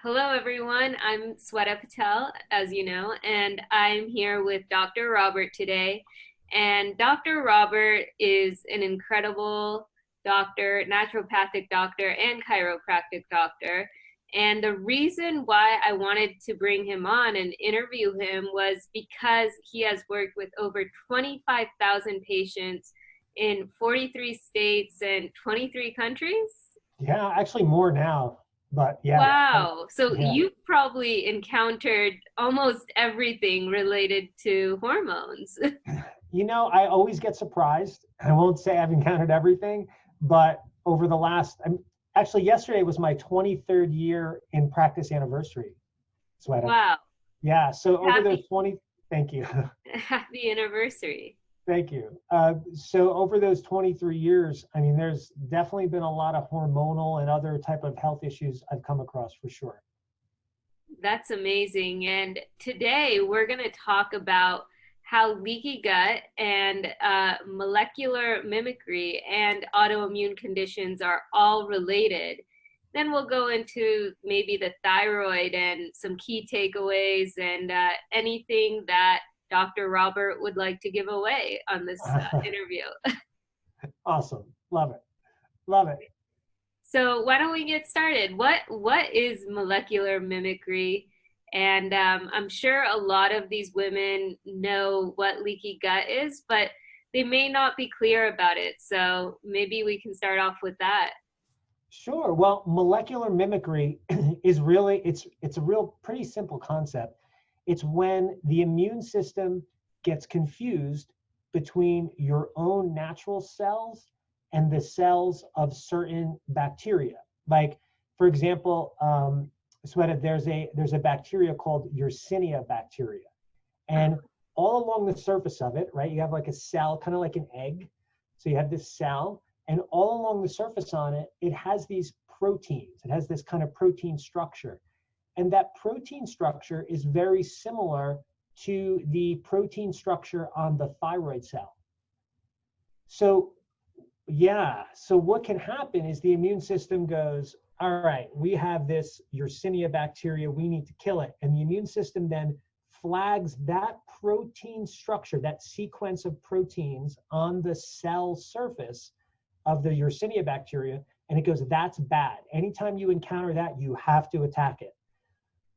Hello, everyone. I'm Sweta Patel, as you know, and I'm here with Dr. Robert today. And Dr. Robert is an incredible doctor, naturopathic doctor, and chiropractic doctor. And the reason why I wanted to bring him on and interview him was because he has worked with over 25,000 patients in 43 states and 23 countries. Yeah, actually more now, but yeah, Wow. So yeah. you've probably encountered almost everything related to hormones. I always get surprised. I won't say I've encountered everything, but over the actually yesterday was my 23rd year in practice anniversary, Sweta. Wow. Yeah, so over those Happy 20, thank you. happy anniversary. Thank you. So over those 23 years, I mean, there's definitely been a lot of hormonal and other type of health issues I've come across for sure. That's amazing. And today we're going to talk about how leaky gut and molecular mimicry and autoimmune conditions are all related. Then we'll go into maybe the thyroid and some key takeaways and anything that Dr. Robert would like to give away on this interview. Awesome. Love it. Love it. So why don't we get started? What is molecular mimicry? And I'm sure a lot of these women know what leaky gut is, but they may not be clear about it. So maybe we can start off with that. Sure. Well, molecular mimicry is really it's a real pretty simple concept. It's when the immune system gets confused between your own natural cells and the cells of certain bacteria. Like, for example, Sweta, there's a bacteria called Yersinia bacteria, and all along the surface of it, right, you have like a cell, kind of like an egg. So you have this cell, and all along the surface on it, it has these proteins. It has this kind of protein structure. And that protein structure is very similar to the protein structure on the thyroid cell. So, yeah, so what can happen is the immune system goes, all right, we have this Yersinia bacteria, we need to kill it. And the immune system then flags that protein structure, that sequence of proteins on the cell surface of the Yersinia bacteria, and it goes, that's bad. Anytime you encounter that, you have to attack it.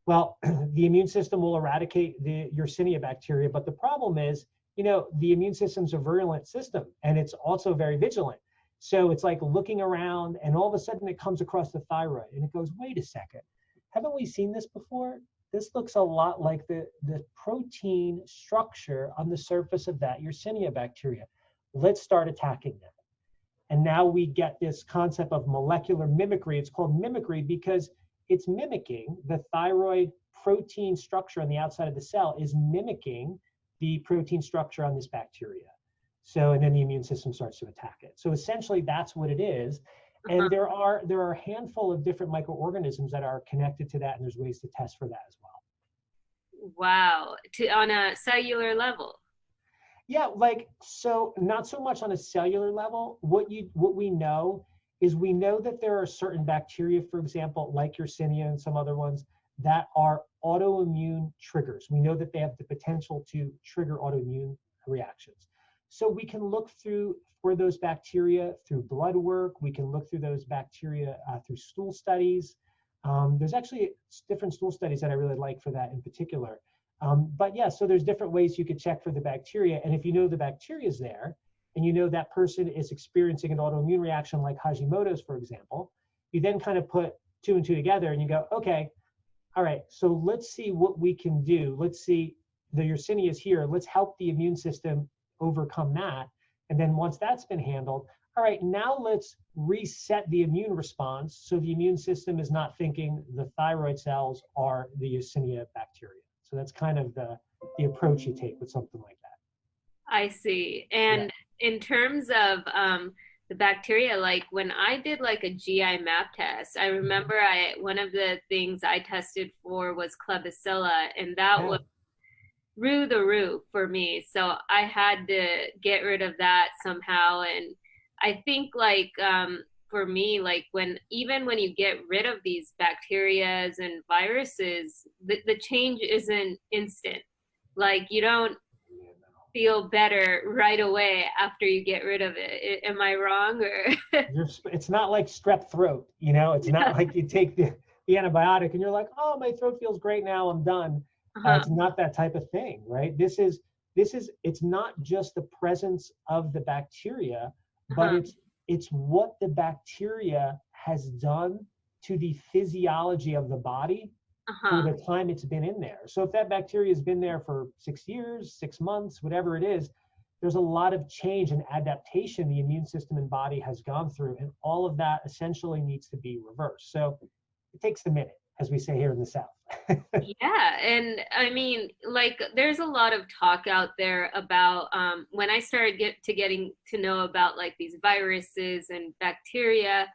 Well, the immune system will eradicate the Yersinia bacteria, but the problem is, the immune system's a virulent system, and it's also very vigilant. So it's like looking around, and all of a sudden it comes across the thyroid, and it goes, wait a second, haven't we seen this before? This looks a lot like the protein structure on the surface of that Yersinia bacteria. Let's start attacking that. And now we get this concept of molecular mimicry. It's called mimicry because it's mimicking the thyroid protein structure on the outside of the cell is mimicking the protein structure on this bacteria. So, and then the immune system starts to attack it. So essentially that's what it is. And there are a handful of different microorganisms that are connected to that, and there's ways to test for that as well. Wow. On a cellular level. Yeah, like, so not so much on a cellular level. What we know is we know that there are certain bacteria, for example, like Yersinia and some other ones, that are autoimmune triggers. We know that they have the potential to trigger autoimmune reactions. So we can look for those bacteria through blood work. We can look through those bacteria through stool studies. There's actually different stool studies that I really like for that in particular. But yeah, so there's different ways you could check for the bacteria. And if you know the bacteria is there, and you know that person is experiencing an autoimmune reaction like Hashimoto's, for example, you then kind of put two and two together and you go, okay, all right, so let's see what we can do. Let's see, the Yersinia is here. Let's help the immune system overcome that. And then once that's been handled, all right, now let's reset the immune response so the immune system is not thinking the thyroid cells are the Yersinia bacteria. So that's kind of the approach you take with something like that. I see. And in terms of the bacteria, like when I did like a GI map test, I remember one of the things I tested for was Klebsiella, and that was through the roof for me. So I had to get rid of that somehow. And I think like for me, like even when you get rid of these bacterias and viruses, the change isn't instant. Like you don't feel better right away after you get rid of it. Am I wrong or? It's not like strep throat, you know, it's not like you take the antibiotic and you're like, oh, my throat feels great now, I'm done. Uh-huh. It's not that type of thing, right? It's not just the presence of the bacteria, but Uh-huh. it's what the bacteria has done to the physiology of the body for Uh-huh. the time it's been in there. So if that bacteria has been there for 6 years, 6 months, whatever it is, there's a lot of change and adaptation the immune system and body has gone through, and all of that essentially needs to be reversed. So it takes a minute, as we say here in the South. Yeah, and I mean, like, there's a lot of talk out there about when I started getting to know about like these viruses and bacteria.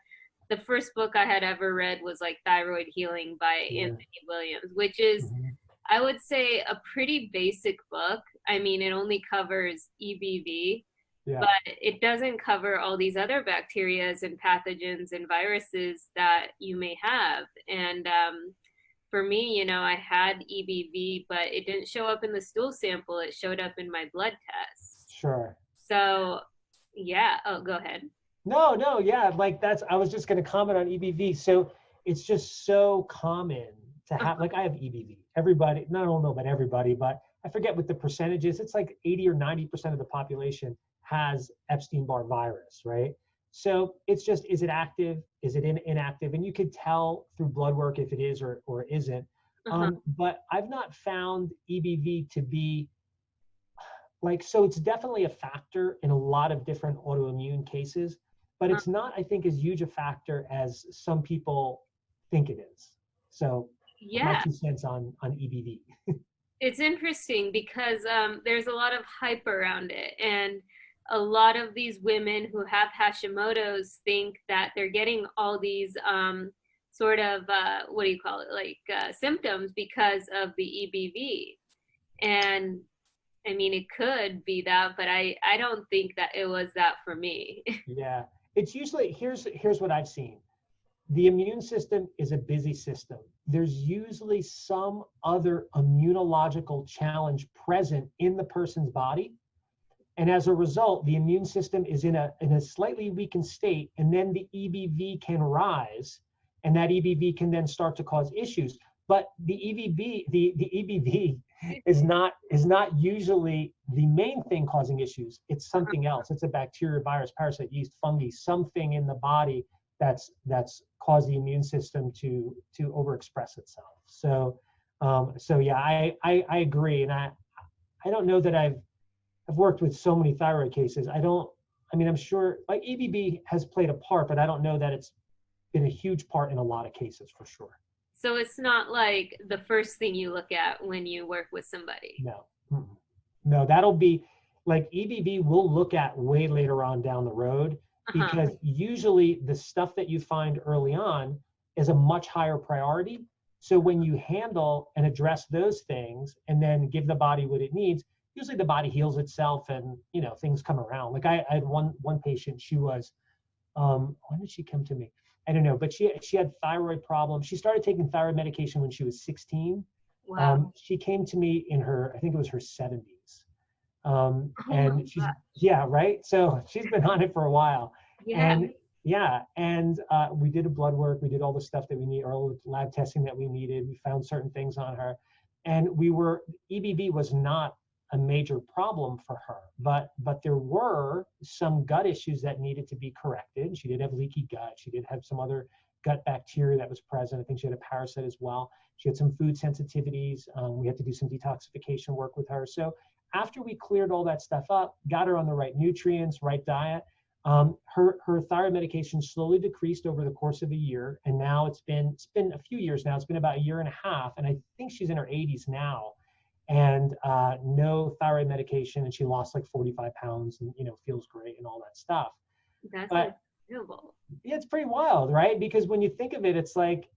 The first book I had ever read was like Thyroid Healing by Yeah. Anthony Williams, which is, Mhm. I would say, a pretty basic book. I mean, it only covers EBV, Yeah. but it doesn't cover all these other bacterias and pathogens and viruses that you may have. And for me, I had EBV, but it didn't show up in the stool sample. It showed up in my blood test. Sure. So, yeah. Oh, go ahead. No, no, yeah, like I was just going to comment on EBV. So it's just so common to have, like I have EBV. Everybody, not I don't know about everybody, but I forget what the percentage is. It's like 80 or 90% of the population has Epstein-Barr virus, right? So it's just, is it active? Is it inactive? And you could tell through blood work if it is or isn't. Uh-huh. But I've not found EBV to be like, so it's definitely a factor in a lot of different autoimmune cases, but Uh-huh. it's not, I think, as huge a factor as some people think it is. So my Yeah. 2 cents on EBV. It's interesting because there's a lot of hype around it. And a lot of these women who have Hashimoto's think that they're getting all these sort of, what do you call it, like symptoms because of the EBV. And I mean, it could be that, but I don't think that it was that for me. Yeah, it's usually, here's what I've seen. The immune system is a busy system. There's usually some other immunological challenge present in the person's body. And as a result, the immune system is in a slightly weakened state, and then the EBV can rise, and that EBV can then start to cause issues. But the EBV is not usually the main thing causing issues. It's something else. It's a bacteria, virus, parasite, yeast, fungi, something in the body that's caused the immune system to overexpress itself. So yeah, I agree, and I don't know that I've worked with so many thyroid cases. I mean, I'm sure like EBV has played a part, but I don't know that it's been a huge part in a lot of cases for sure. So it's not like the first thing you look at when you work with somebody. No. Mm-mm. No, that'll be like EBV we'll look at way later on down the road, Uh-huh. because usually the stuff that you find early on is a much higher priority. So when you handle and address those things and then give the body what it needs, usually the body heals itself and things come around. Like I had one patient, she was when did she come to me? I don't know, but she had thyroid problems. She started taking thyroid medication when she was 16. Wow. She came to me in her, I think it was her 70s. Oh my And she's, God. yeah, right. So she's been on it for a while. Yeah. And yeah, and we did a blood work. We did all the stuff that we need, all the lab testing that we needed. We found certain things on her. And EBV was not a major problem for her, but there were some gut issues that needed to be corrected. She did have leaky gut. She did have some other gut bacteria that was present. I think she had a parasite as well. She had some food sensitivities. We had to do some detoxification work with her. So after we cleared all that stuff up, got her on the right nutrients, right diet, her thyroid medication slowly decreased over the course of a year. And now it's been a few years now. It's been about a year and a half. And I think she's in her 80s now, and no thyroid medication. And she lost like 45 pounds and, feels great and all that stuff. That's But incredible. yeah, it's pretty wild, right? Because when you think of it, it's like,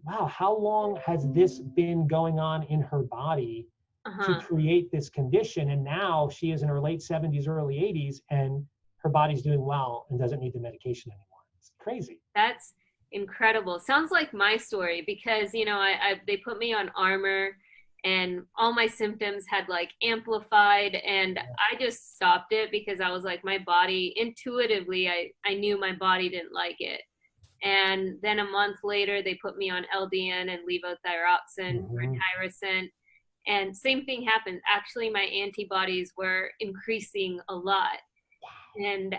wow, how long has this been going on in her body to Uh-huh. create this condition? And now she is in her late 70s, early 80s, and her body's doing well and doesn't need the medication anymore. It's crazy. That's incredible. Sounds like my story because, they put me on armor and all my symptoms had like amplified, and I just stopped it because I was like, my body intuitively, I knew my body didn't like it. And then a month later, they put me on LDN and levothyroxine or Mm-hmm. tyrosine. And same thing happened. Actually, my antibodies were increasing a lot. And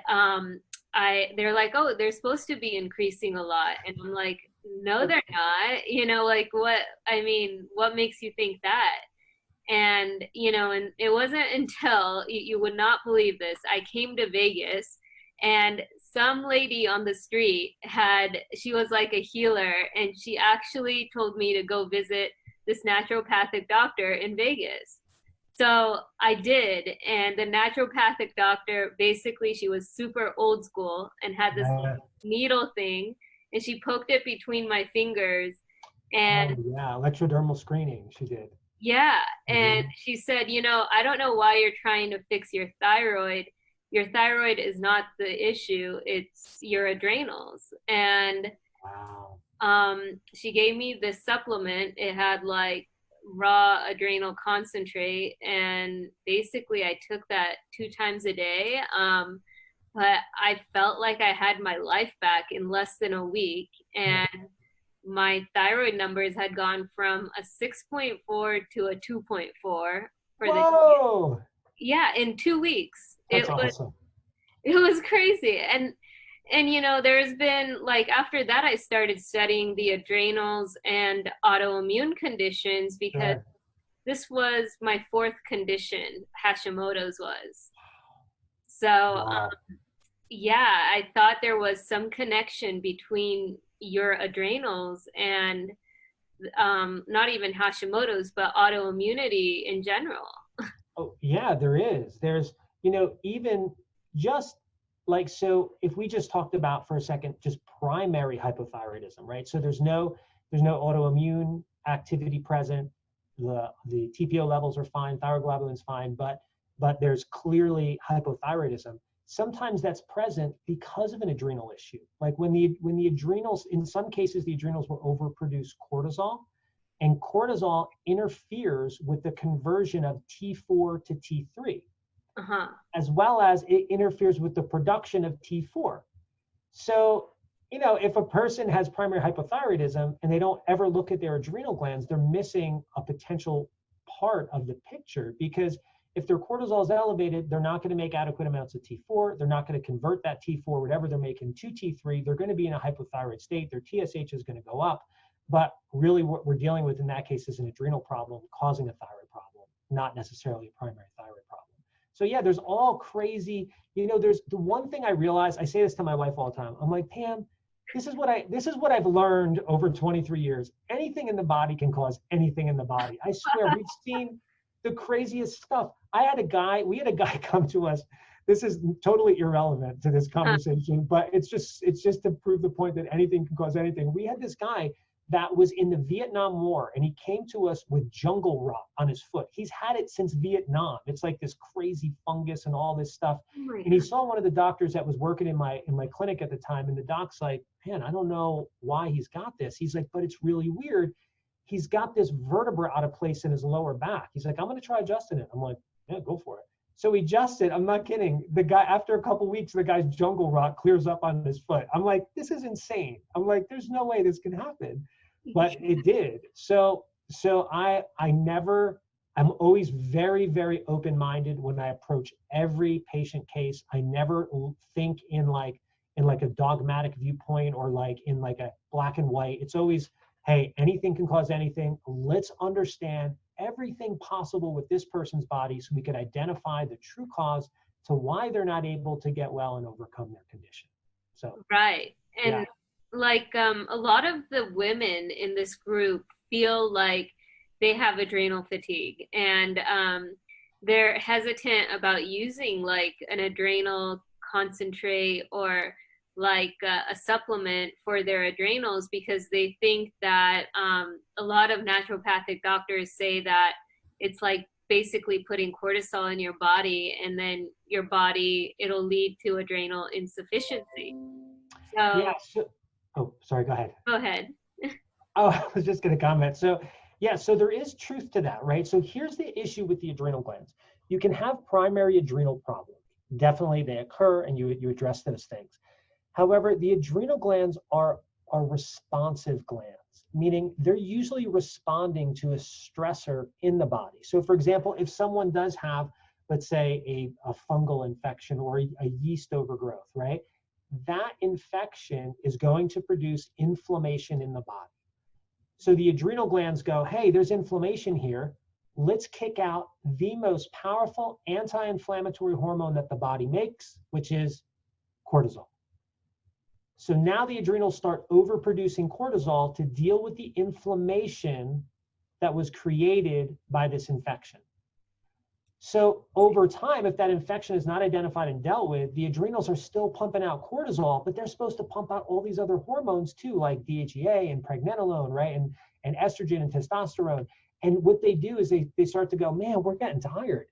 they're like, oh, they're supposed to be increasing a lot. And I'm like, no, they're not. Like what, I mean, what makes you think that? And it wasn't until you would not believe this. I came to Vegas, and some lady on the street she was like a healer, and she actually told me to go visit this naturopathic doctor in Vegas. So I did, and the naturopathic doctor, basically, she was super old school and had this Yeah. needle thing, and she poked it between my fingers, and Oh yeah, electrodermal screening she did. yeah, and Mm-hmm. she said, I don't know why you're trying to fix your thyroid. Your thyroid is not the issue, it's your adrenals. And Wow. she gave me this supplement. It had like raw adrenal concentrate, and basically I took that 2 times a day. But I felt like I had my life back in less than a week, Yeah. and my thyroid numbers had gone from a 6.4 to a 2.4 for the Whoa, yeah, in 2 weeks. that's awesome. It was crazy. And there's been like, after that I started studying the adrenals and autoimmune conditions because Sure. this was my fourth condition. Hashimoto's was. So Wow. yeah, I thought there was some connection between your adrenals and not even Hashimoto's, but autoimmunity in general. Oh, yeah, there is. There's, even just like, so if we just talked about for a second, just primary hypothyroidism, right? So there's no autoimmune activity present. The TPO levels are fine, thyroglobulins fine, but there's clearly hypothyroidism. Sometimes that's present because of an adrenal issue. Like when the adrenals, in some cases, the adrenals will overproduce cortisol, and cortisol interferes with the conversion of T4 to T3, Uh-huh. as well as it interferes with the production of T4. So, if a person has primary hypothyroidism and they don't ever look at their adrenal glands, they're missing a potential part of the picture, because if their cortisol is elevated, they're not going to make adequate amounts of T4. They're not going to convert that T4, whatever they're making, to T3. They're going to be in a hypothyroid state. Their TSH is going to go up. But really what we're dealing with in that case is an adrenal problem causing a thyroid problem, not necessarily a primary thyroid problem. So yeah, there's all crazy, there's the one thing I realize, I say this to my wife all the time. I'm like, Pam, this is what I've learned over 23 years. Anything in the body can cause anything in the body. I swear, we've seen the craziest stuff. We had a guy come to us. This is totally irrelevant to this conversation, but it's just to prove the point that anything can cause anything. We had this guy that was in the Vietnam War, and he came to us with jungle rot on his foot. He's had it since Vietnam. It's like this crazy fungus and all this stuff. Oh my And he God. saw one of the doctors that was working in my clinic at the time, and the doc's like, man, I don't know why he's got this. He's like, but it's really weird. He's got this vertebra out of place in his lower back. He's like, I'm going to try adjusting it. I'm like, yeah, go for it. So he adjusted. I'm not kidding. The guy, after a couple weeks, the guy's jungle rot clears up on his foot. I'm like, this is insane. I'm like, there's no way this can happen, but it did. So I'm always very, very open-minded when I approach every patient case. I never think in like a dogmatic viewpoint or like in like a black and white. It's always, hey, anything can cause anything. Let's understand everything possible with this person's body so we could identify the true cause to why they're not able to get well and overcome their condition. So, Right. yeah. And like a lot of the women in this group feel like they have adrenal fatigue, and they're hesitant about using like an adrenal concentrate or like a supplement for their adrenals because they think that a lot of naturopathic doctors say that it's like basically putting cortisol in your body, and then your body, it'll lead to adrenal insufficiency. Yeah. So So, oh, sorry, go ahead. go ahead. Oh, I was just going to comment. So, yeah, so there is truth to that, right? So here's the issue with the adrenal glands. You can have primary adrenal problems. Definitely they occur and you address those things. However, the adrenal glands are responsive glands, meaning they're usually responding to a stressor in the body. So for example, if someone does have, let's say, a fungal infection or a yeast overgrowth, right? That infection is going to produce inflammation in the body. So the adrenal glands go, hey, there's inflammation here. Let's kick out the most powerful anti-inflammatory hormone that the body makes, which is cortisol. So now the adrenals start overproducing cortisol to deal with the inflammation that was created by this infection. So over time, if that infection is not identified and dealt with, the adrenals are still pumping out cortisol, but they're supposed to pump out all these other hormones too, like DHEA and pregnenolone, right? And estrogen and testosterone. And what they do is they start to go, man, we're getting tired.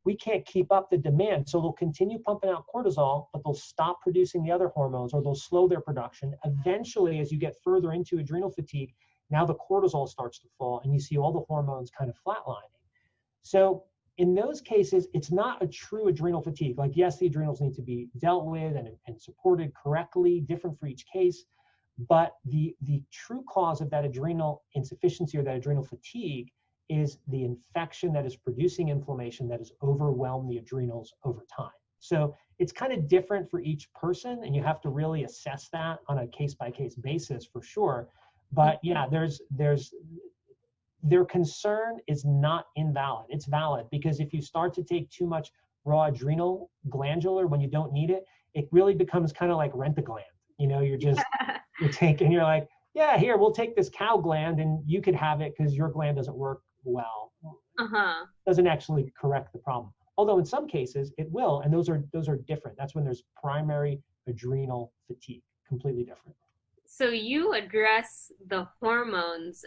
We can't keep up the demand. So they'll continue pumping out cortisol, but they'll stop producing the other hormones or they'll slow their production. Eventually, as you get further into adrenal fatigue, now the cortisol starts to fall and you see all the hormones kind of flatlining. So in those cases, it's not a true adrenal fatigue. Like, yes, the adrenals need to be dealt with and supported correctly, different for each case. But the true cause of that adrenal insufficiency or that adrenal fatigue is the infection that is producing inflammation that has overwhelmed the adrenals over time. So it's kind of different for each person, and you have to really assess that on a case-by-case basis for sure. But yeah, their concern is not invalid. It's valid because if you start to take too much raw adrenal glandular when you don't need it, it really becomes kind of like rent a gland. You know, you're taking, you're like, yeah, here, we'll take this cow gland and you could have it because your gland doesn't work well. Doesn't actually correct the problem. Although in some cases it will, and those are different. That's when there's primary adrenal fatigue, completely different. So you address the hormones.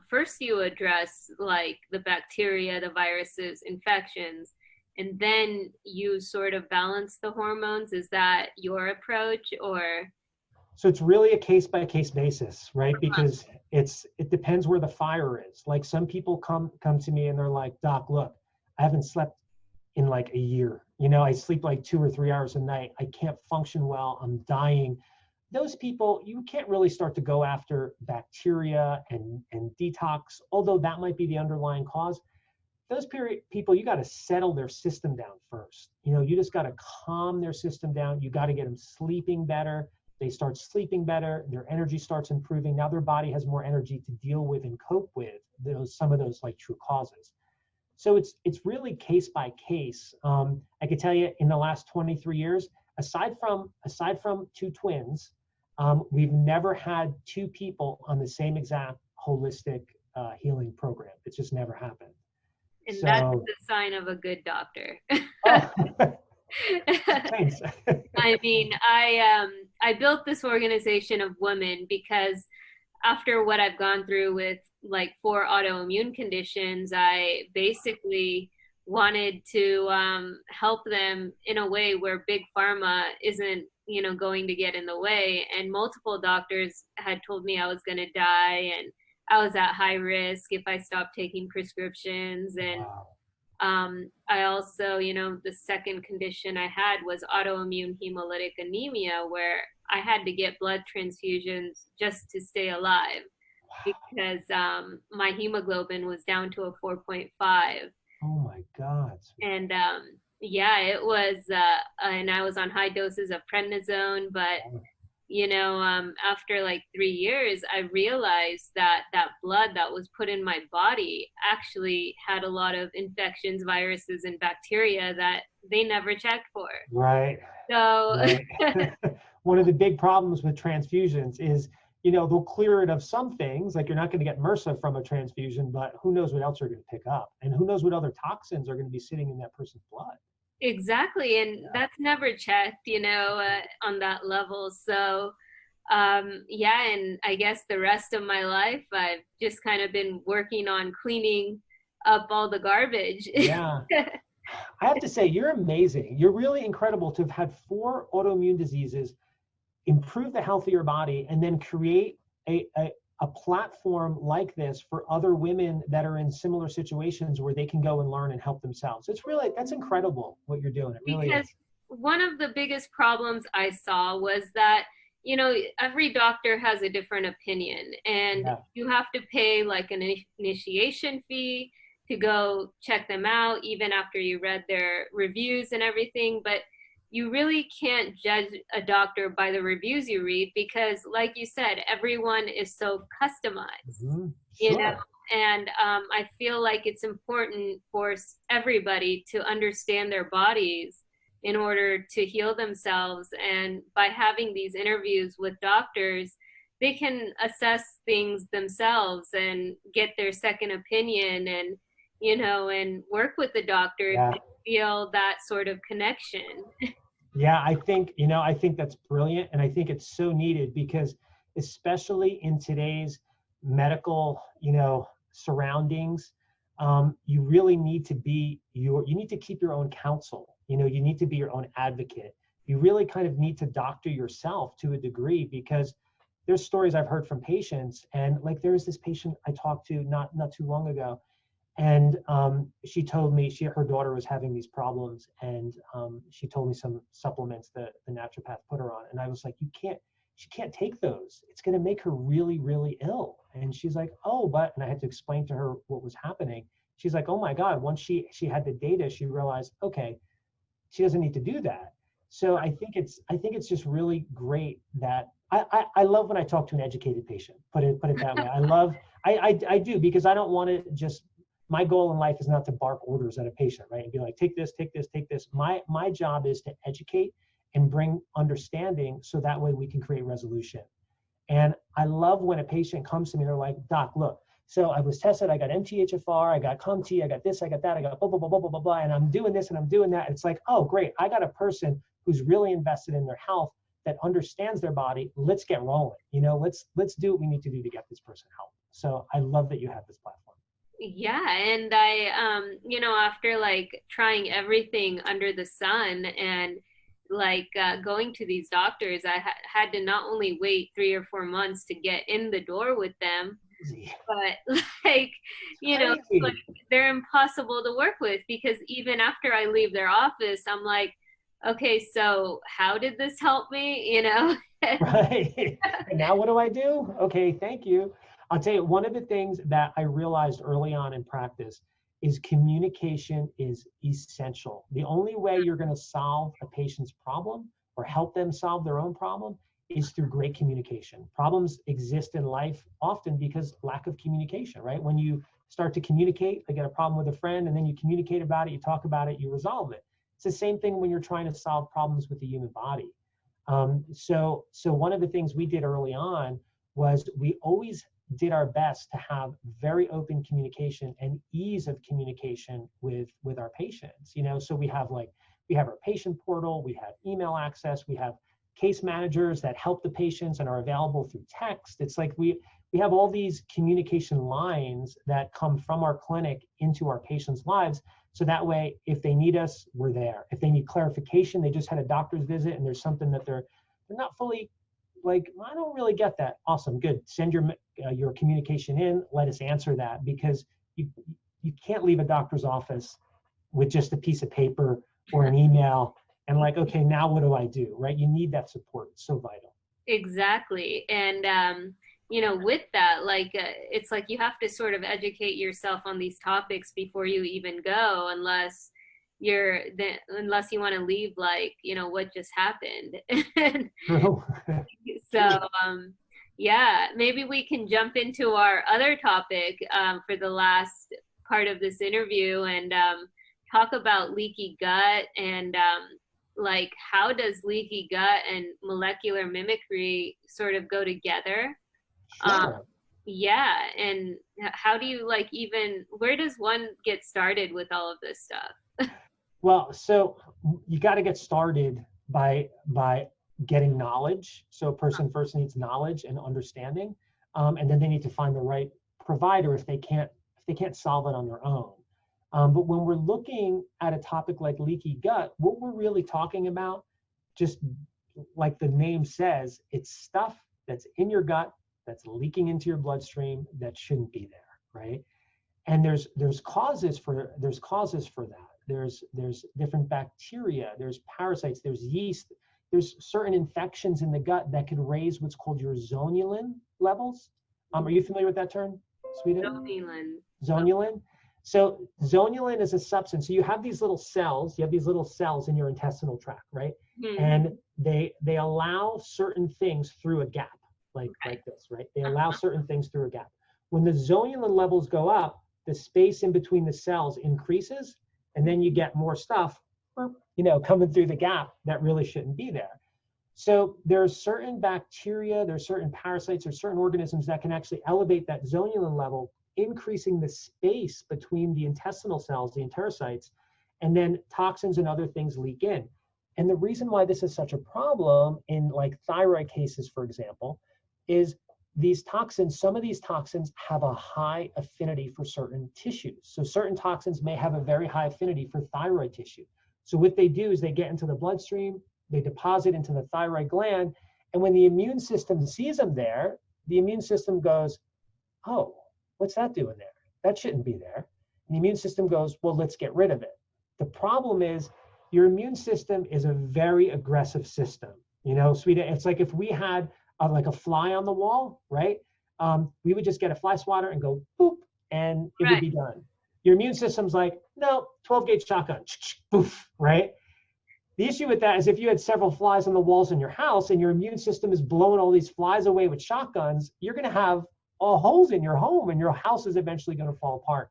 First, you address like the bacteria, the viruses, infections, and then you sort of balance the hormones. Is that your approach, or? So it's really a case by case basis, right? Because it depends where the fire is. Like some people come to me and they're like, Doc, look, I haven't slept in like a year. You know, I sleep like 2 or 3 hours a night. I can't function well. I'm dying. Those people, you can't really start to go after bacteria and detox, although that might be the underlying cause. Those people, you got to settle their system down first. You know, you just got to calm their system down. You got to get them sleeping better. They start sleeping better. Their energy starts improving. Now their body has more energy to deal with and cope with some of those like true causes. So it's really case by case. I could tell you in the last 23 years, aside from 2 twins, we've never had 2 people on the same exact holistic healing program. It's just never happened. And So, that's the sign of a good doctor. oh, thanks. I mean, I built this organization of women because after what I've gone through with like 4 autoimmune conditions, I basically wanted to help them in a way where big pharma isn't, you know, going to get in the way. And multiple doctors had told me I was going to die and I was at high risk if I stopped taking prescriptions. And Wow. I also, you know, the second condition I had was autoimmune hemolytic anemia, where I had to get blood transfusions just to stay alive because my hemoglobin was down to a 4.5. Oh my God. And yeah, it was, and I was on high doses of prednisone, but you know, after like 3 years, I realized that that blood that was put in my body actually had a lot of infections, viruses, and bacteria that they never checked for. Right. So, Right. One of the big problems with transfusions is, you know, they'll clear it of some things, like you're not going to get MRSA from a transfusion, but who knows what else you're going to pick up, and who knows what other toxins are going to be sitting in that person's blood. exactly. And that's never checked, you know, on that level. So, yeah, and I guess the rest of my life, I've just kind of been working on cleaning up all the garbage. Yeah. I have to say, you're amazing. You're really incredible to have had 4 autoimmune diseases improve the health of your body, and then create a platform like this for other women that are in similar situations where they can go and learn and help themselves. It's really, that's incredible what you're doing. It really Because is. one of the biggest problems I saw was that, every doctor has a different opinion, and Yeah. you have to pay like an initiation fee to go check them out, even after you read their reviews and everything. But you really can't judge a doctor by the reviews you read because, like you said, everyone is so customized, you know? Sure. And I feel like it's important for everybody to understand their bodies in order to heal themselves. And by having these interviews with doctors, they can assess things themselves and get their second opinion, and work with the doctor if Yeah. they feel that sort of connection. Yeah, I think that's brilliant. And I think it's so needed because especially in today's medical, surroundings, you really need to you need to keep your own counsel. You need to be your own advocate. You really kind of need to doctor yourself to a degree because there's stories I've heard from patients. And like, there's this patient I talked to not too long ago, and she told me her daughter was having these problems, and she told me some supplements that the naturopath put her on, and I was like, she can't take those. It's going to make her really, really ill. And she's like, oh, and I had to explain to her what was happening. She's like, oh my God. Once she had the data, she realized, okay, she doesn't need to do that. So I think it's just really great that I love when I talk to an educated patient. Put it that way. I do, because I don't want to just, my goal in life is not to bark orders at a patient, right? And be like, take this, take this, take this. My job is to educate and bring understanding so that way we can create resolution. And I love when a patient comes to me, they're like, doc, look, so I was tested, I got MTHFR, I got COMT, I got this, I got that, I got blah, blah, blah, blah, blah, blah, blah, and I'm doing this and I'm doing that. It's like, oh, great. I got a person who's really invested in their health, that understands their body. Let's get rolling. Let's do what we need to do to get this person help. So I love that you have this platform. Yeah, and I, after like trying everything under the sun and like going to these doctors, I had to not only wait 3 or 4 months to get in the door with them, Easy. but like, like Crazy. they're impossible to work with because even after I leave their office, I'm like, okay, so how did this help me? Right. And now what do I do? Okay, thank you. I'll tell you, one of the things that I realized early on in practice is communication is essential. The only way you're going to solve a patient's problem or help them solve their own problem is through great communication. Problems exist in life often because lack of communication, right? When you start to communicate, I get a problem with a friend, and then you communicate about it, you talk about it, you resolve it. It's the same thing when you're trying to solve problems with the human body. So one of the things we did early on was we always did our best to have very open communication and ease of communication with our patients. So we have our patient portal, we have email access, we have case managers that help the patients and are available through text. It's like we have all these communication lines that come from our clinic into our patients' lives. So that way, if they need us, we're there. If they need clarification, they just had a doctor's visit and there's something that they're not fully like, I don't really get that. Awesome, good. Send your communication in. Let us answer that, because you can't leave a doctor's office with just a piece of paper or an email and like, okay, now what do I do? Right? You need that support. It's so vital. Exactly. And, with that, like, it's like you have to sort of educate yourself on these topics before you even go, unless unless you want to leave, like, what just happened. True. So, yeah, maybe we can jump into our other topic for the last part of this interview and talk about leaky gut and like how does leaky gut and molecular mimicry sort of go together? Um, Sure. yeah, and how do you like even where does one get started with all of this stuff? Well, so you got to get started by getting knowledge. So a person first needs knowledge and understanding, and then they need to find the right provider if they can't solve it on their own. But when we're looking at a topic like leaky gut, what we're really talking about, just like the name says, it's stuff that's in your gut that's leaking into your bloodstream that shouldn't be there, right? And there's causes for that. There's different bacteria, there's parasites, there's yeast, there's certain infections in the gut that can raise what's called your zonulin levels. Are you familiar with that term, Sweden? Zonulin. Zonulin. So zonulin is a substance. So you have these little cells. You have these little cells in your intestinal tract, right? Mm-hmm. And they allow certain things through a gap, like this, right? They allow certain things through a gap. When the zonulin levels go up, the space in between the cells increases, and then you get more stuff, coming through the gap that really shouldn't be there. So there are certain bacteria, there's certain parasites, or certain organisms that can actually elevate that zonulin level, increasing the space between the intestinal cells, the enterocytes, and then toxins and other things leak in. And the reason why this is such a problem in like thyroid cases, for example, is these toxins, some of these toxins have a high affinity for certain tissues. So certain toxins may have a very high affinity for thyroid tissue. So what they do is they get into the bloodstream, they deposit into the thyroid gland, and when the immune system sees them there, the immune system goes, oh, what's that doing there? That shouldn't be there. And the immune system goes, well, let's get rid of it. The problem is your immune system is a very aggressive system. Sweetie, it's like if we had like a fly on the wall, right? We would just get a fly swatter and go boop, and it would be done. Your immune system's like, no, 12-gauge shotgun, poof, right? The issue with that is if you had several flies on the walls in your house and your immune system is blowing all these flies away with shotguns, you're going to have all holes in your home and your house is eventually going to fall apart.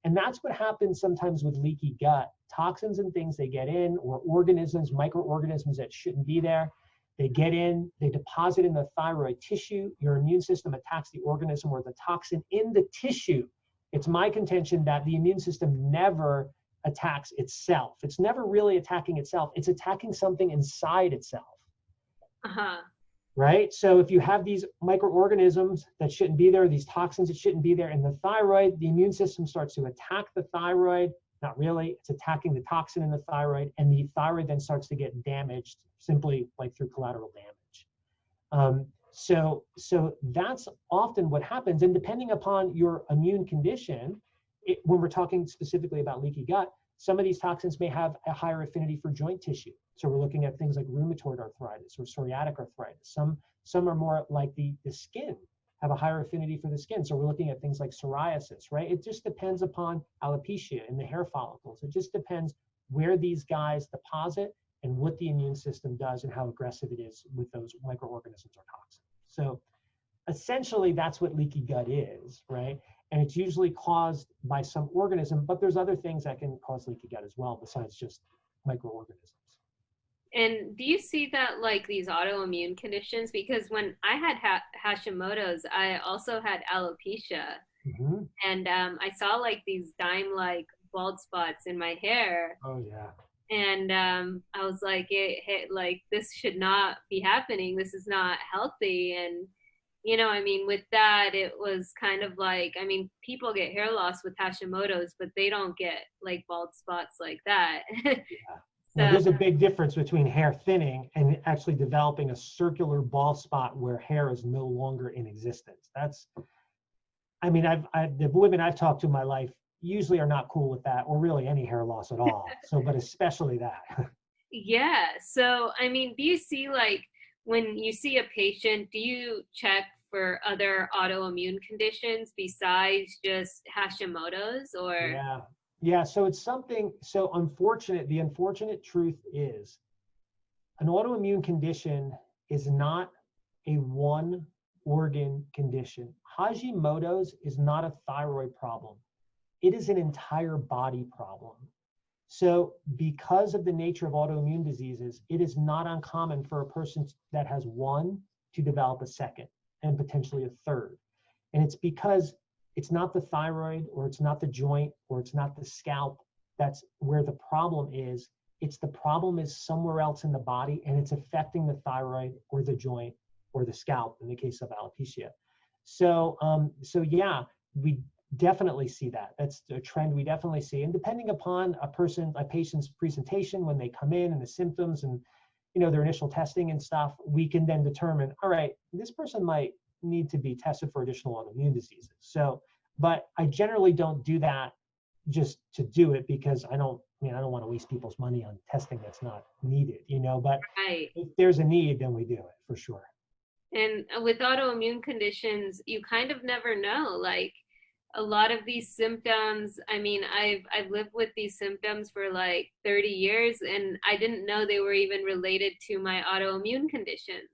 And that's what happens sometimes with leaky gut. Toxins and things they get in, or organisms, microorganisms that shouldn't be there. They get in, they deposit in the thyroid tissue. Your immune system attacks the organism or the toxin in the tissue. It's my contention that the immune system never attacks itself. It's never really attacking itself. It's attacking something inside itself. Right? So if you have these microorganisms that shouldn't be there, these toxins that shouldn't be there in the thyroid, the immune system starts to attack the thyroid. Not really, it's attacking the toxin in the thyroid, and the thyroid then starts to get damaged simply like through collateral damage. So that's often what happens. And depending upon your immune condition, when we're talking specifically about leaky gut, some of these toxins may have a higher affinity for joint tissue. So we're looking at things like rheumatoid arthritis or psoriatic arthritis. Some are more like the skin, have a higher affinity for the skin. So we're looking at things like psoriasis, right? It just depends upon alopecia in the hair follicles. It just depends where these guys deposit and what the immune system does and how aggressive it is with those microorganisms or toxins. So essentially that's what leaky gut is, right? And it's usually caused by some organism, but there's other things that can cause leaky gut as well besides just microorganisms. And do you see that like these autoimmune conditions? Because when I had Hashimoto's, I also had alopecia. Mm-hmm. And I saw like these dime-like bald spots in my hair. Oh, yeah. And I was like, like this should not be happening. This is not healthy. And with that, it was kind of like, people get hair loss with Hashimoto's, but they don't get like bald spots like that. Yeah. Now, there's a big difference between hair thinning and actually developing a circular bald spot where hair is no longer in existence. The women I've talked to in my life usually are not cool with that, or really any hair loss at all. But especially that. Yeah. So, do you see like, when you see a patient, do you check for other autoimmune conditions besides just Hashimoto's, or? Yeah. So it's something, the unfortunate truth is an autoimmune condition is not a one organ condition. Hashimoto's is not a thyroid problem. It is an entire body problem. So because of the nature of autoimmune diseases, it is not uncommon for a person that has one to develop a second and potentially a third. And it's because it's not the thyroid, or it's not the joint, or it's not the scalp. That's where the problem is. The problem is somewhere else in the body, and it's affecting the thyroid or the joint or the scalp in the case of alopecia. So yeah, we definitely see that. That's a trend we definitely see. And depending upon a patient's presentation when they come in and the symptoms, and their initial testing and stuff, we can then determine, all right, this person might need to be tested for additional autoimmune diseases. So, but I generally don't do that just to do it, because I don't want to waste people's money on testing that's not needed, but Right. if there's a need, then we do it for sure. And with autoimmune conditions, you kind of never know. Like a lot of these symptoms, I mean, I've lived with these symptoms for like 30 years and I didn't know they were even related to my autoimmune conditions.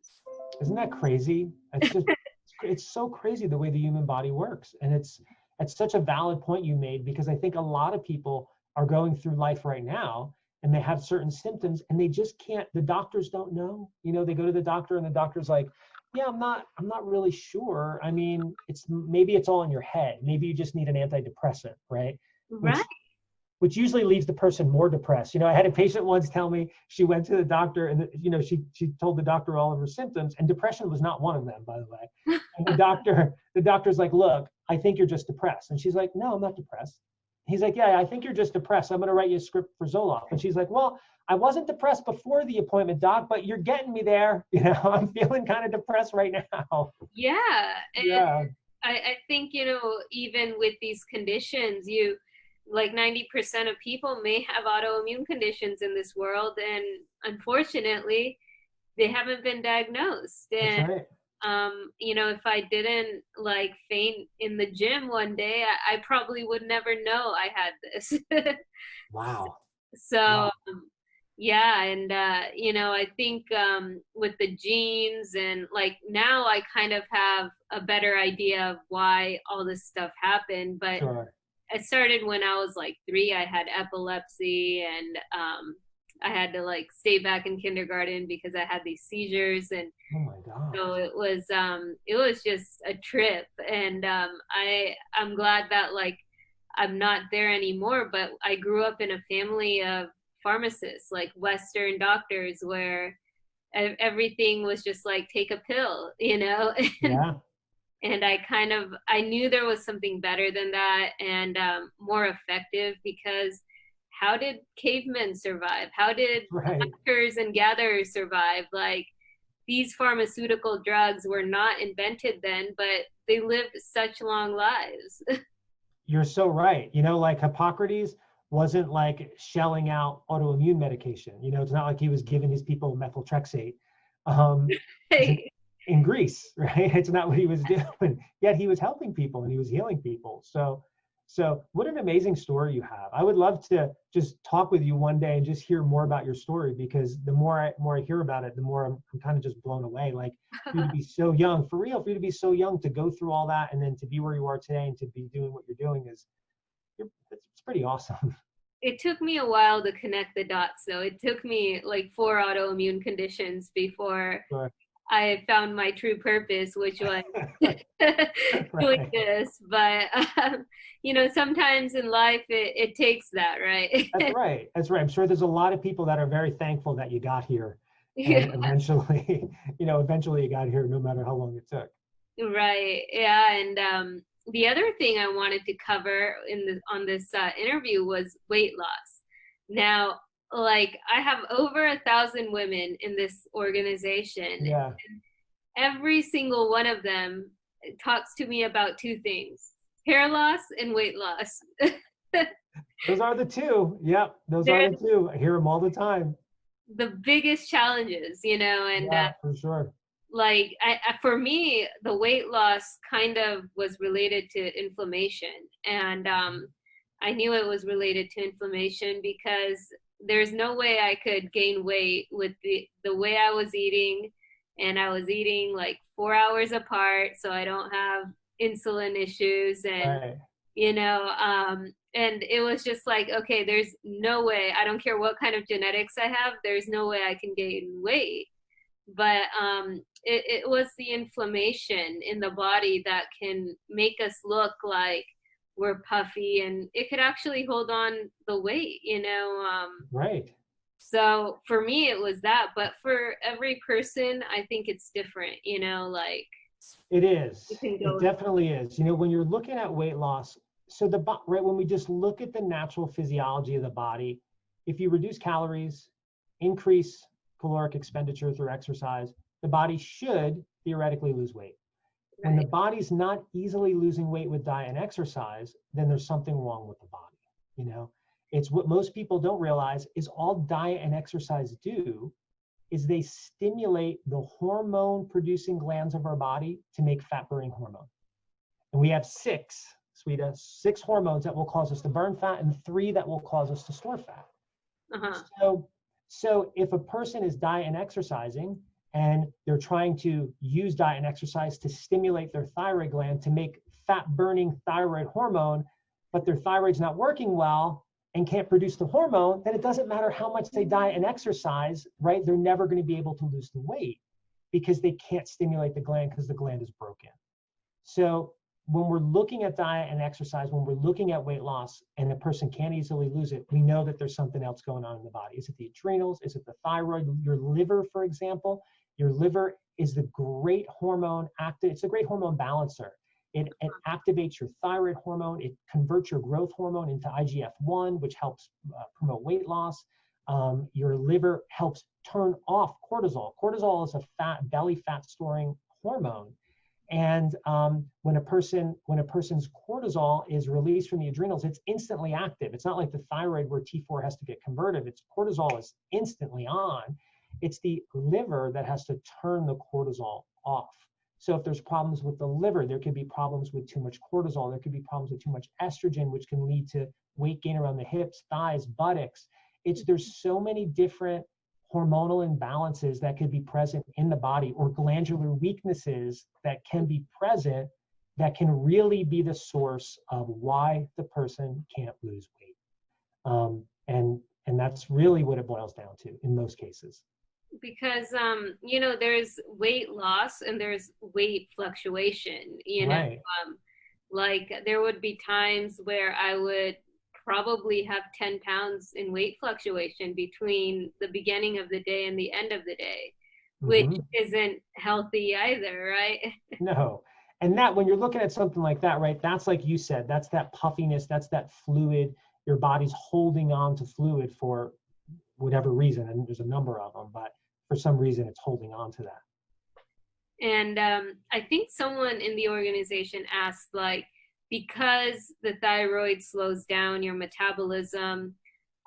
Isn't that crazy? It's just it's so crazy the way the human body works. And it's such a valid point you made, because I think a lot of people are going through life right now and they have certain symptoms and they just can't, the doctors don't know. They go to the doctor and the doctor's like, yeah, I'm not really sure. I mean, maybe it's all in your head. Maybe you just need an antidepressant, right? Right. Which usually leaves the person more depressed. I had a patient once tell me she went to the doctor and she told the doctor all of her symptoms, and depression was not one of them, by the way. And the doctor's like, look, I think you're just depressed. And she's like, no, I'm not depressed. He's like, yeah, I think you're just depressed. I'm going to write you a script for Zoloft. And she's like, well, I wasn't depressed before the appointment, doc, but you're getting me there. I'm feeling kind of depressed right now. Yeah. And Yeah. I think, even with these conditions, like 90% of people may have autoimmune conditions in this world. And unfortunately, they haven't been diagnosed. That's And, right. if I didn't like faint in the gym one day, I probably would never know I had this. Wow. So, Wow. yeah. And, I think with the genes and like now I kind of have a better idea of why all this stuff happened. But Sure. it started when I was like 3. I had epilepsy and I had to like stay back in kindergarten because I had these seizures. And Oh my God. so it was just a trip. And I'm glad that like I'm not there anymore, but I grew up in a family of pharmacists, like Western doctors, where everything was just like take a pill, and Yeah. I knew there was something better than that and more effective, because how did cavemen survive? How did Right. hunters and gatherers survive? Like these pharmaceutical drugs were not invented then, but they lived such long lives. You're so right. Like Hippocrates wasn't like shelling out autoimmune medication. It's not like he was giving his people methotrexate um, in Greece, right? It's not what he was doing. Yet he was helping people and he was healing people. So what an amazing story you have. I would love to just talk with you one day and just hear more about your story, because the more I hear about it, the more I'm kind of just blown away. Like, for you to be so young, for real, for you to be so young, to go through all that and then to be where you are today and to be doing what you're doing it's pretty awesome. It took me a while to connect the dots, though. It took me like 4 autoimmune conditions before Sure. I found my true purpose, which was doing Right. this. But sometimes in life it takes that, right? That's right. That's right. I'm sure there's a lot of people that are very thankful that you got here, and eventually, eventually you got here, no matter how long it took. Right. Yeah. And the other thing I wanted to cover on this interview was weight loss. Now, like I have over 1,000 women in this organization. Yeah. Every single one of them talks to me about 2 things: hair loss and weight loss. Those are the two. Yep. Those They're are the two. I hear them all the time. the biggest challenges, and Yeah, for sure. like for me, the weight loss kind of was related to inflammation. And I knew it was related to inflammation because there's no way I could gain weight with the way I was eating. And I was eating like 4 hours apart, so I don't have insulin issues. And Right. And it was just like, okay, there's no way, I don't care what kind of genetics I have, there's no way I can gain weight. But it was the inflammation in the body that can make us look like we're puffy, and it could actually hold on the weight. Right. So for me it was that, but for every person I think it's different. Like It is. you can It go. definitely is. When you're looking at weight loss, so right, when we just look at the natural physiology of the body, if you reduce calories, increase, caloric expenditure through exercise, the body should theoretically lose weight. When the Right. body's not easily losing weight with diet and exercise, then there's something wrong with the body. You know, it's what most people don't realize is all diet and exercise do is they stimulate the hormone producing glands of our body to make fat burning hormone. And we have six, Sweeta, six hormones that will cause us to burn fat and three that will cause us to store fat. Uh-huh. So if a person is diet and exercising and they're trying to use diet and exercise to stimulate their thyroid gland to make fat burning thyroid hormone, but their thyroid's not working well and can't produce the hormone, then it doesn't matter how much they diet and exercise, right? They're never going to be able to lose the weight because they can't stimulate the gland because the gland is broken. So when we're looking at diet and exercise, when we're looking at weight loss and a person can't easily lose it, we know that there's something else going on in the body. Is it the adrenals? Is it the thyroid? Your liver, for example, your liver is the great hormone active. It's a great hormone balancer. It activates your thyroid hormone. It converts your growth hormone into IGF-1, which helps promote weight loss. Your liver helps turn off cortisol. Cortisol is a belly fat storing hormone. And when a person's cortisol is released from the adrenals, it's instantly active. It's not like the thyroid where T4 has to get converted. It's cortisol is instantly on. It's the liver that has to turn the cortisol off. So if there's problems with the liver, there could be problems with too much cortisol. There could be problems with too much estrogen, which can lead to weight gain around the hips, thighs, buttocks. There's so many different hormonal imbalances that could be present in the body or glandular weaknesses that can be present that can really be the source of why the person can't lose weight. And that's really what it boils down to in most cases. Because there's weight loss and there's weight fluctuation, Right. like there would be times where I would probably have 10 pounds in weight fluctuation between the beginning of the day and the end of the day, which isn't healthy either, right? No. And that when you're looking at something like that, right, that's like you said, that's that puffiness, that's that fluid. Your body's holding on to fluid for whatever reason, and there's a number of them, but for some reason it's holding on to that. And I think someone in the organization asked, like, because the thyroid slows down your metabolism,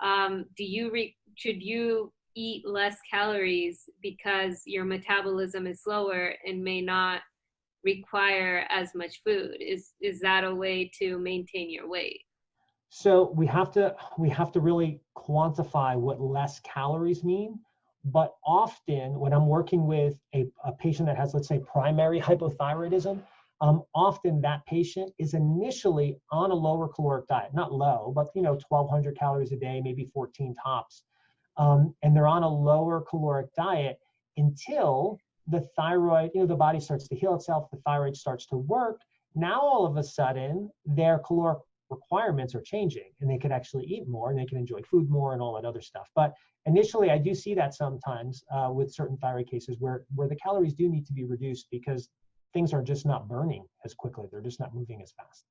should you eat less calories because your metabolism is slower and may not require as much food? Is that a way to maintain your weight? So we have to really quantify what less calories mean. But often when I'm working with a patient that has, let's say, primary hypothyroidism, often that patient is initially on a lower caloric diet, not low, but 1,200 calories a day, maybe 14 tops. And they're on a lower caloric diet until the thyroid, the body starts to heal itself, the thyroid starts to work. Now all of a sudden their caloric requirements are changing and they can actually eat more and they can enjoy food more and all that other stuff. But initially I do see that sometimes with certain thyroid cases where the calories do need to be reduced because things are just not burning as quickly. They're just not moving as fast.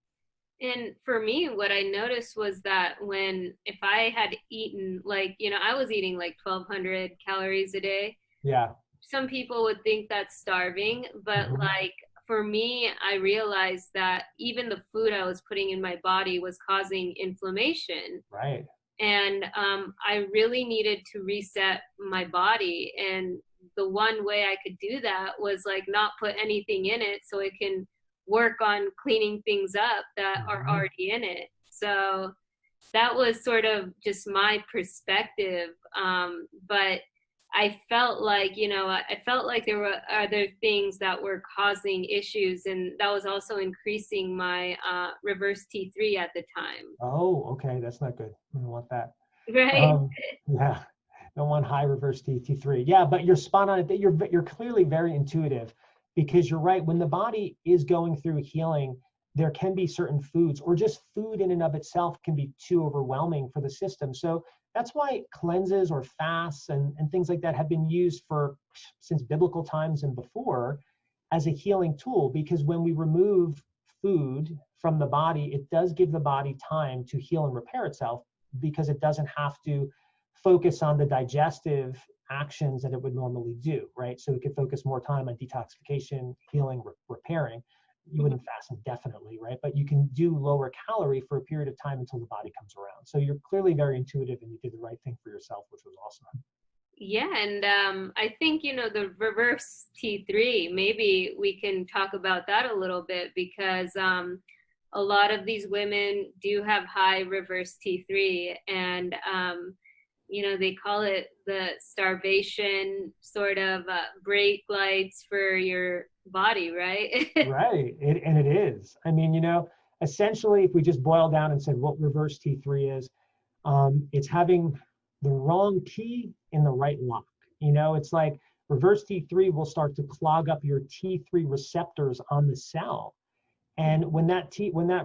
And for me, what I noticed was that if I had eaten, like, I was eating like 1,200 calories a day. Yeah. Some people would think that's starving, but like for me, I realized that even the food I was putting in my body was causing inflammation. Right. And I really needed to reset my body. And the one way I could do that was like not put anything in it so it can work on cleaning things up that are already in it. So that was sort of just my perspective. But I felt like, there were other things that were causing issues, and that was also increasing my reverse T3 at the time. Oh, okay. That's not good. We don't want that. Right. Yeah. Don't want high reverse T3. Yeah, but you're spot on it. You're clearly very intuitive because you're right. When the body is going through healing, there can be certain foods or just food in and of itself can be too overwhelming for the system. So that's why cleanses or fasts and things like that have been used since biblical times and before as a healing tool, because when we remove food from the body, it does give the body time to heal and repair itself because it doesn't have to focus on the digestive actions that it would normally do, right? So it could focus more time on detoxification, healing, repairing. You wouldn't fast indefinitely, right? But you can do lower calorie for a period of time until the body comes around. So you're clearly very intuitive and you did the right thing for yourself, which was awesome. Yeah, and I think, the reverse T3, maybe we can talk about that a little bit because a lot of these women do have high reverse T3 and, they call it the starvation sort of brake lights for your body, right? Right. And it is. I mean, essentially, if we just boil down and said what reverse T3 is, it's having the wrong T in the right lock. It's like reverse T3 will start to clog up your T3 receptors on the cell. And when that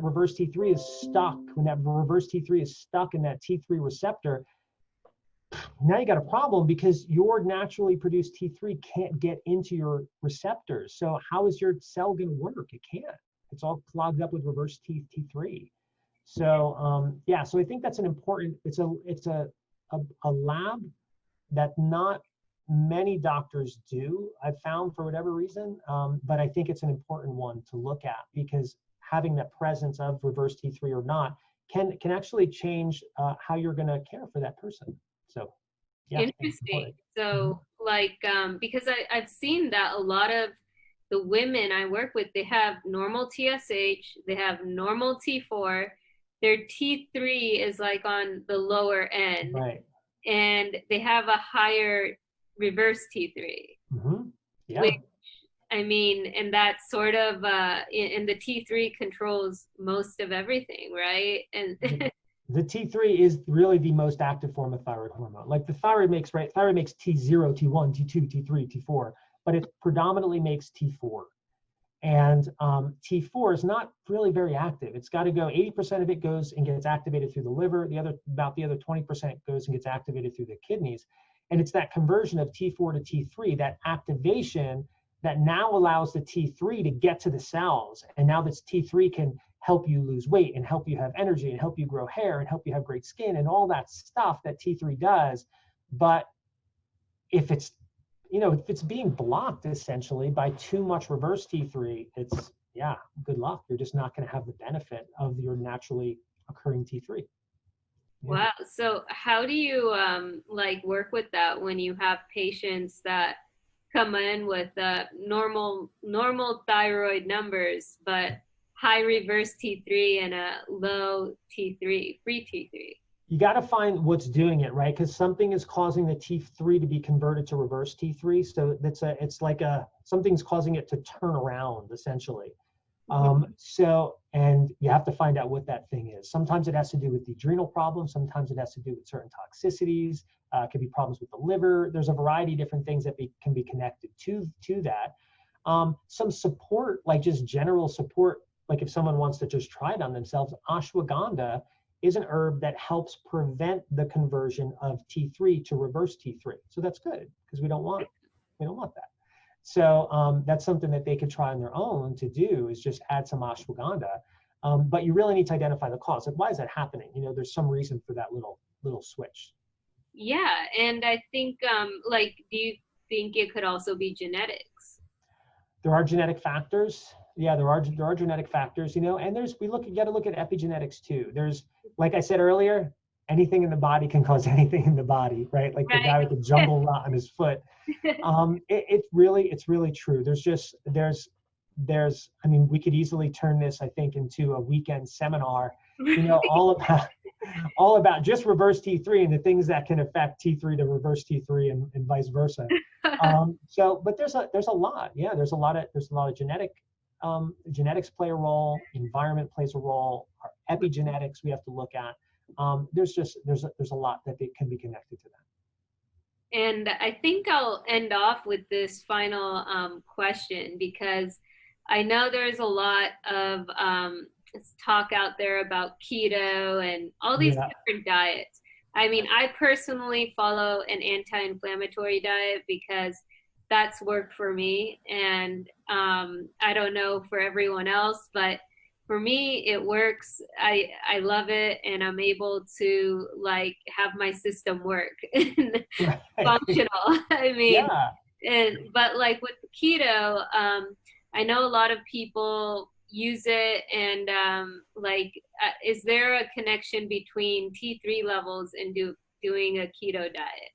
reverse T3 is stuck, when that reverse T3 is stuck in that T3 receptor, now you got a problem because your naturally produced T3 can't get into your receptors. So how is your cell going to work? It can't. It's all clogged up with reverse T3. So so I think that's an important. It's a lab that not many doctors do. I've found for whatever reason, but I think it's an important one to look at because having that presence of reverse T3 or not can actually change how you're going to care for that person. So, yeah, it's Interesting. important. So, like, because I've seen that a lot of the women I work with, they have normal TSH, they have normal T4, their T3 is like on the lower end, Right. and they have a higher reverse T3, Yeah. which I mean, and that's sort of, and the T3 controls most of everything, right? And The T3 is really the most active form of thyroid hormone. Like the thyroid makes, right? Thyroid makes T0, T1, T2, T3, T4, but it predominantly makes T4. And T4 is not really very active. It's got to go, 80% of it goes and gets activated through the liver. About the other 20% goes and gets activated through the kidneys. And it's that conversion of T4 to T3, that activation that now allows the T3 to get to the cells. And now this T3 can help you lose weight and help you have energy and help you grow hair and help you have great skin and all that stuff that T3 does. But if it's being blocked essentially by too much reverse T3, it's, good luck. You're just not going to have the benefit of your naturally occurring T3. Yeah. wow. So how do you work with that when you have patients that come in with normal thyroid numbers, but high reverse T3 and a low T3, free T3? You got to find what's doing it, right? Because something is causing the T3 to be converted to reverse T3. So it's like something's causing it to turn around essentially. And you have to find out what that thing is. Sometimes it has to do with the adrenal problems. Sometimes it has to do with certain toxicities. It could be problems with the liver. There's a variety of different things that can be connected to that. Some support, like just general support, like if someone wants to just try it on themselves, ashwagandha is an herb that helps prevent the conversion of T3 to reverse T3. So that's good because we don't want that. So that's something that they could try on their own to do is just add some ashwagandha. But you really need to identify the cause. Like, why is that happening? There's some reason for that little switch. Yeah, and I think do you think it could also be genetics? There are genetic factors. Yeah, there are genetic factors, and you got to look at epigenetics too. There's, like I said earlier, anything in the body can cause anything in the body, right? Like the guy with the jungle rot on his foot. It's really true. I mean, we could easily turn this, I think, into a weekend seminar, all about just reverse T3 and the things that can affect T3 to reverse T3 and vice versa. But there's a lot. Yeah, there's a lot of genetics play a role. Environment plays a role. Our epigenetics we have to look at. There's a lot that can be connected to that. And I think I'll end off with this final question because I know there's a lot of talk out there about keto and all these different diets. I mean, I personally follow an anti-inflammatory diet because that's worked for me. And I don't know for everyone else, but for me, it works. I love it, and I'm able to like have my system work and Right. functional. I mean, Yeah. and but like with keto, I know a lot of people use it, and is there a connection between T3 levels and doing a keto diet?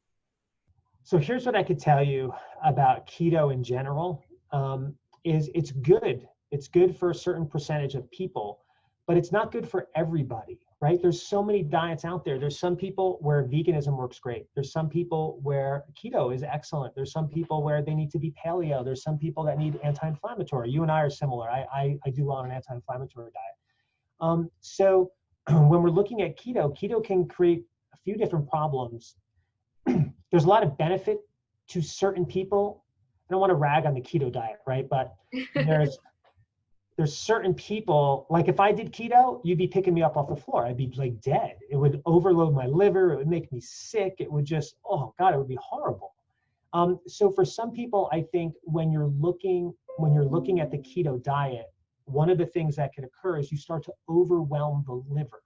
So here's what I could tell you about keto in general. Is it's good. It's good for a certain percentage of people, but it's not good for everybody, right? There's so many diets out there. There's some people where veganism works great. There's some people where keto is excellent. There's some people where they need to be paleo. There's some people that need anti-inflammatory. You and I are similar. I do well on an anti-inflammatory diet. So when we're looking at keto, keto can create a few different problems. There's a lot of benefit to certain people. I don't want to rag on the keto diet, right? But there's there's certain people, like if I did keto, you'd be picking me up off the floor. I'd be like dead. It would overload my liver. It would make me sick. It would just, oh God, it would be horrible. So for some people, I think when you're looking at the keto diet, one of the things that can occur is you start to overwhelm the liver.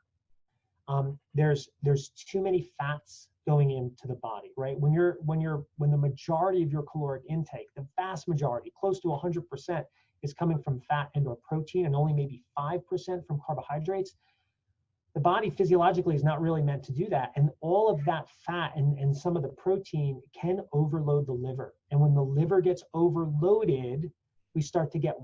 There's too many fats going into the body, right? When the majority of your caloric intake, the vast majority, close to 100%, is coming from fat and or protein, and only maybe 5% from carbohydrates, the body physiologically is not really meant to do that. And all of that fat and some of the protein can overload the liver. And when the liver gets overloaded, we start to get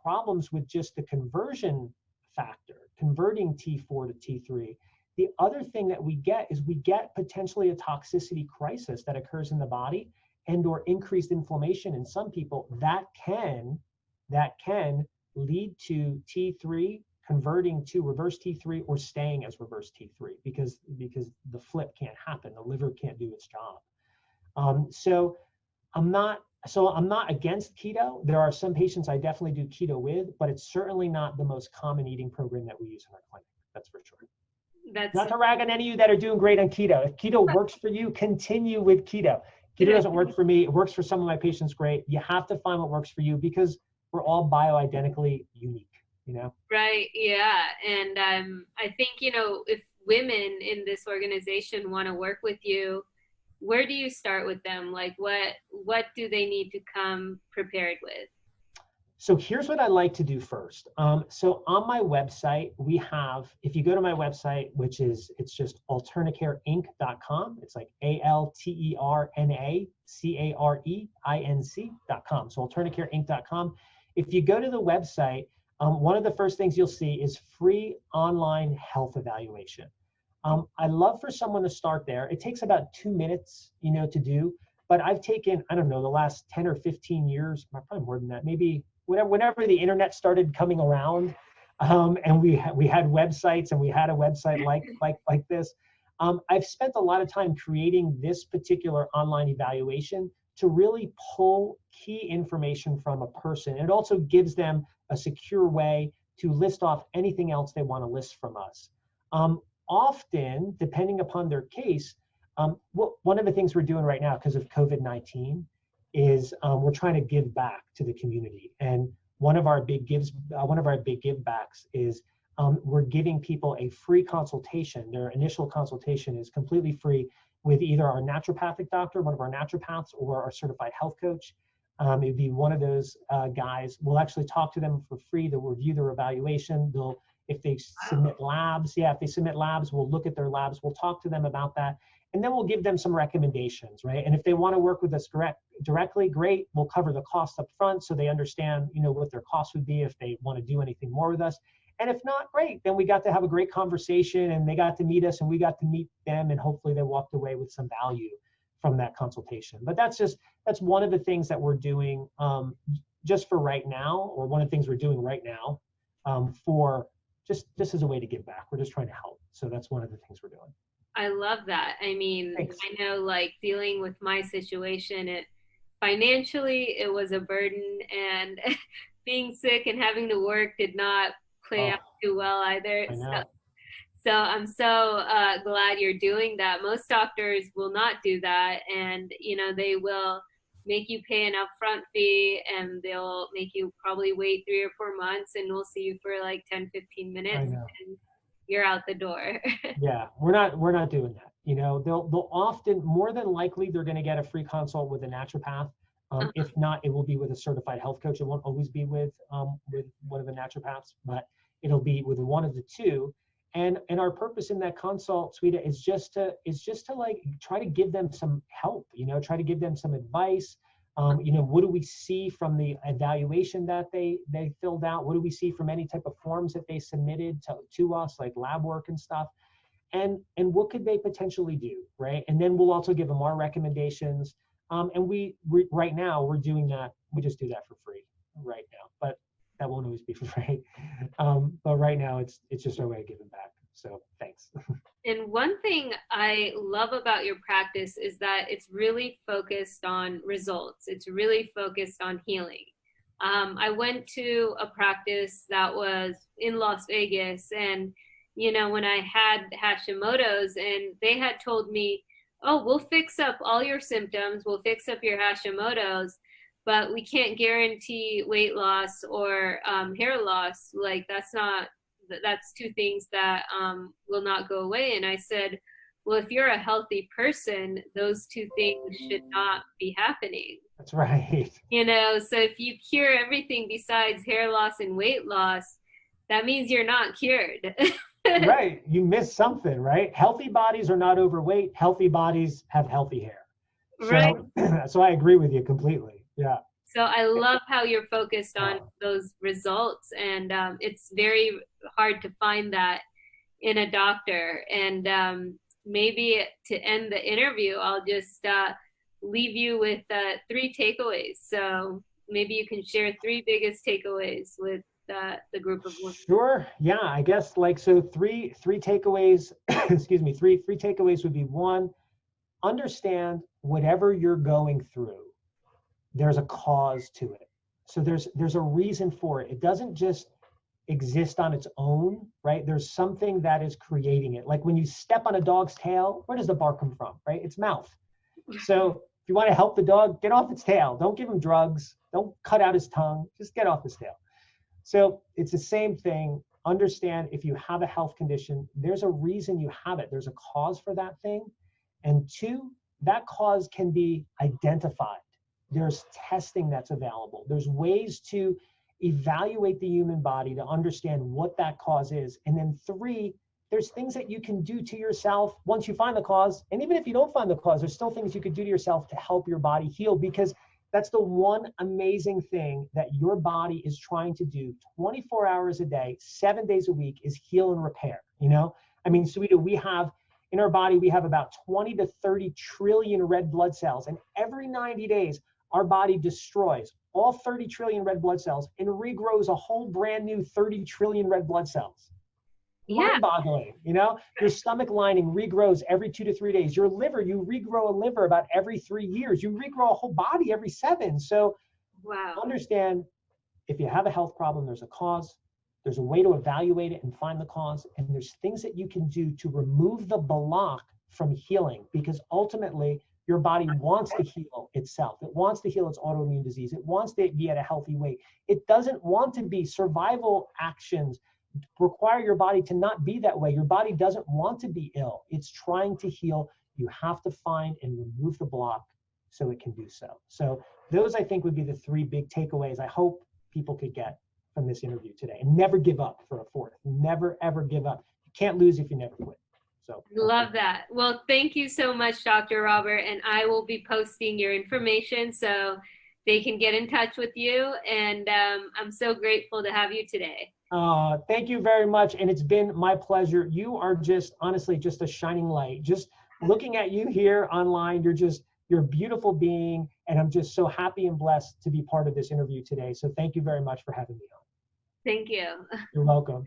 problems with just the conversion factor, converting T4 to T3. The other thing that we get is we get potentially a toxicity crisis that occurs in the body and or increased inflammation in some people that can lead to T3 converting to reverse T3 or staying as reverse T3 because the flip can't happen. The liver can't do its job. So I'm not against keto. There are some patients I definitely do keto with, but it's certainly not the most common eating program that we use in our clinic. That's for sure. That's Not to rag on any of you that are doing great on keto. If keto works for you, continue with keto. Keto doesn't work for me. It works for some of my patients great. You have to find what works for you because we're all bioidentically unique, you know? right. Yeah. And I think, if women in this organization want to work with you, where do you start with them? Like what do they need to come prepared with? So here's what I like to do first. So on my website, if you go to my website, it's just alternacareinc.com. It's like ALTERNACAREINC.com. So alternacareinc.com. If you go to the website, one of the first things you'll see is free online health evaluation. I love for someone to start there. It takes about 2 minutes, to do, but I've taken, I don't know, the last 10 or 15 years, probably more than that, maybe whenever the internet started coming around, and we had websites, and we had a website like this. I've spent a lot of time creating this particular online evaluation to really pull key information from a person. It also gives them a secure way to list off anything else they want to list from us. Often, depending upon their case, one of the things we're doing right now because of COVID-19 is we're trying to give back to the community. And one of our big give backs is we're giving people a free consultation. Their initial consultation is completely free with either our naturopathic doctor, one of our naturopaths, or our certified health coach. It'd be one of those guys. We'll actually talk to them for free. They'll review their evaluation. If they submit labs, we'll look at their labs. We'll talk to them about that. And then we'll give them some recommendations, right? And if they want to work with us directly, great. We'll cover the costs up front so they understand, what their costs would be if they want to do anything more with us. And if not, great. Then we got to have a great conversation and they got to meet us and we got to meet them and hopefully they walked away with some value from that consultation. But that's one of the things that we're doing just for right now, or one of the things we're doing right now for just as a way to give back. We're just trying to help. So that's one of the things we're doing. I love that. I mean, Thanks. I know like dealing with my situation, financially it was a burden, and being sick and having to work did not play out too well either. I know. So I'm so glad you're doing that. Most doctors will not do that, and they will make you pay an upfront fee, and they'll make you probably wait 3 or 4 months, and we'll see you for like 10-15 minutes I know. and you're out the door. Yeah, we're not doing that. You know, they'll often, more than likely, they're going to get a free consult with a naturopath. If not, it will be with a certified health coach. It won't always be with one of the naturopaths, but it'll be with one of the two. And our purpose in that consult, Sweeta, is just to like try to give them some help. You know, try to give them some advice. You know, what do we see from the evaluation that they filled out? What do we see from any type of forms that they submitted to us, like lab work and stuff? And what could they potentially do, right? And then we'll also give them our recommendations. And we right now we're doing that. We just do that for free right now, but that won't always be for free. But right now it's just our way of giving back. So thanks. And one thing I love about your practice is that it's really focused on results. It's really focused on healing. I went to a practice that was in Las Vegas, and you know, when I had Hashimoto's, and they had told me, oh, we'll fix up all your symptoms, we'll fix up your Hashimoto's, but we can't guarantee weight loss or hair loss. Like that's two things that will not go away. And I said, well, if you're a healthy person, those two things should not be happening. That's right. You know, so if you cure everything besides hair loss and weight loss, that means you're not cured. Right. You missed something, right? Healthy bodies are not overweight. Healthy bodies have healthy hair. Right. So I agree with you completely. Yeah. So I love how you're focused on those results, and it's very hard to find that in a doctor. And maybe to end the interview, I'll just leave you with 3 takeaways. So maybe you can share 3 biggest takeaways with the group of listeners. Sure. Yeah. I guess like so. Three takeaways. Excuse me. Three takeaways would be: 1, understand whatever you're going through, there's a cause to it. So there's a reason for it. It doesn't just exist on its own, right? There's something that is creating it. Like when you step on a dog's tail, where does the bark come from, right? Its mouth. So if you want to help the dog, get off its tail. Don't give him drugs. Don't cut out his tongue. Just get off his tail. So it's the same thing. Understand if you have a health condition, there's a reason you have it. There's a cause for that thing. And 2, that cause can be identified. There's testing that's available. There's ways to evaluate the human body to understand what that cause is. And then 3, there's things that you can do to yourself once you find the cause. And even if you don't find the cause, there's still things you could do to yourself to help your body heal, because that's the one amazing thing that your body is trying to do 24 hours a day, 7 days a week, is heal and repair. You know, I mean, Sweeta, we have in our body, we have about 20 to 30 trillion red blood cells. And every 90 days, our body destroys all 30 trillion red blood cells and regrows a whole brand new 30 trillion red blood cells. Yeah. Mind-boggling, you know? Your stomach lining regrows every 2 to 3 days. Your liver, you regrow a liver about every 3 years. You regrow a whole body every 7. So wow. Understand, if you have a health problem, there's a cause. There's a way to evaluate it and find the cause. And there's things that you can do to remove the block from healing, because ultimately your body wants to heal itself. It wants to heal its autoimmune disease. It wants to be at a healthy weight. It doesn't want to be. Survival actions require your body to not be that way. Your body doesn't want to be ill. It's trying to heal. You have to find and remove the block so it can do so. So those, I think, would be the 3 big takeaways I hope people could get from this interview today. And never give up for a 4th. Never, ever give up. You can't lose if you never quit. So love that. Well, thank you so much, Dr. Robert. And I will be posting your information so they can get in touch with you. And I'm so grateful to have you today. Thank you very much. And it's been my pleasure. You are just, honestly, just a shining light. Just looking at you here online, you're a beautiful being. And I'm just so happy and blessed to be part of this interview today. So thank you very much for having me on. Thank you. You're welcome.